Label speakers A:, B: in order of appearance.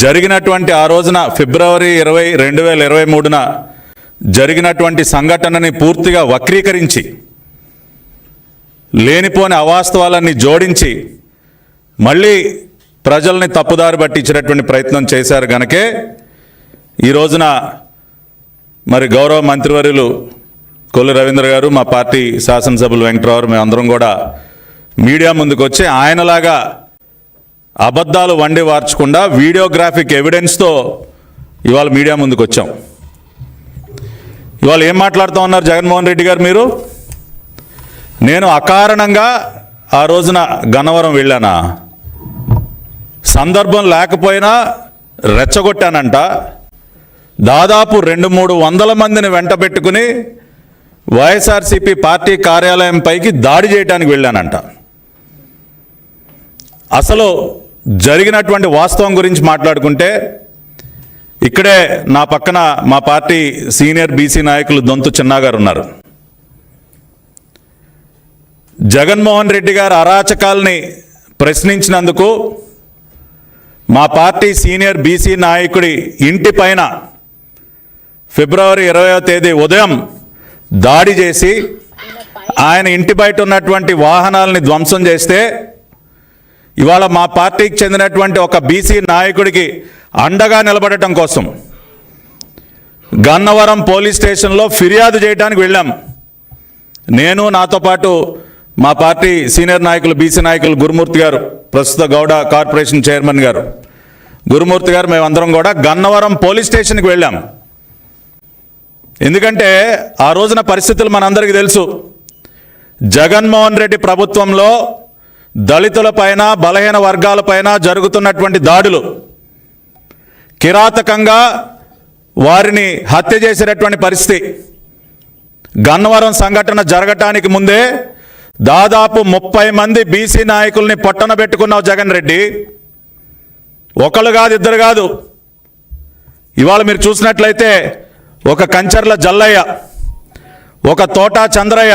A: జరిగినటువంటి ఆ రోజున ఫిబ్రవరి 20, 2023న జరిగినటువంటి సంఘటనని పూర్తిగా వక్రీకరించి లేనిపోని అవాస్తవాలన్నీ జోడించి మళ్ళీ ప్రజల్ని తప్పుదారి పట్టించినటువంటి ప్రయత్నం చేశారు గనకే ఈ రోజున మరి గౌరవ మంత్రివర్యులు కొల్లు రవీంద్ర గారు, మా పార్టీ శాసనసభ్యులు వెంకటరావు, మేమందరం కూడా మీడియా ముందుకు వచ్చి ఆయనలాగా అబద్ధాలు వండి వార్చకుండా వీడియోగ్రాఫిక్ ఎవిడెన్స్తో ఇవాళ మీడియా ముందుకు వచ్చాం. ఇవాళ ఏం మాట్లాడుతూ ఉన్నారు జగన్మోహన్ రెడ్డి గారు? మీరు నేను అకారణంగా ఆ రోజున గన్నవరం వెళ్ళానా? సందర్భం లేకపోయినా రెచ్చగొట్టానంట. దాదాపు 200-300 మందిని వెంట పెట్టుకుని వైఎస్ఆర్సీపీ పార్టీ కార్యాలయం పైకి దాడి చేయడానికి వెళ్ళానంట. అసలు జరిగినటువంటి వాస్తవం గురించి మాట్లాడుకుంటే ఇక్కడే నా పక్కన మా పార్టీ సీనియర్ బీసీ నాయకులు దొంతు చిన్నా గారు ఉన్నారు. జగన్మోహన్ రెడ్డి గారు అరాచకాల్ని ప్రశ్నించినందుకు మా పార్టీ సీనియర్ బీసీ నాయకుడి ఇంటి పైన ఫిబ్రవరి 20వ తేదీ ఉదయం దాడి చేసి ఆయన ఇంటి బయట ఉన్నటువంటి వాహనాలని ధ్వంసం చేస్తే ఇవాళ మా పార్టీకి చెందినటువంటి ఒక బీసీ నాయకుడికి అండగా నిలబడటం కోసం గన్నవరం పోలీస్ స్టేషన్లో ఫిర్యాదు చేయడానికి వెళ్ళాం. నేను, నాతో పాటు మా పార్టీ సీనియర్ నాయకులు బీసీ నాయకులు గురుమూర్తి గారు, ప్రస్తుత గౌడ కార్పొరేషన్ చైర్మన్ గారు గురుమూర్తి గారు, మేమందరం కూడా గన్నవరం పోలీస్ స్టేషన్కి వెళ్ళాం. ఎందుకంటే ఆ రోజున పరిస్థితులు మనందరికీ తెలుసు. జగన్మోహన్ రెడ్డి ప్రభుత్వంలో దళితులపైన, బలహీన వర్గాలపైన జరుగుతున్నటువంటి దాడులు, కిరాతకంగా వారిని హత్య చేసేటటువంటి పరిస్థితి. గన్నవరం సంఘటన జరగటానికి ముందే దాదాపు 30 మంది బీసీ నాయకుల్ని పొట్టన పెట్టుకున్నావు జగన్ రెడ్డి. ఒకళ్ళు కాదు, ఇద్దరు కాదు. ఇవాళ మీరు చూసినట్లయితే ఒక కంచర్ల జల్లయ్య, ఒక తోటా చంద్రయ్య,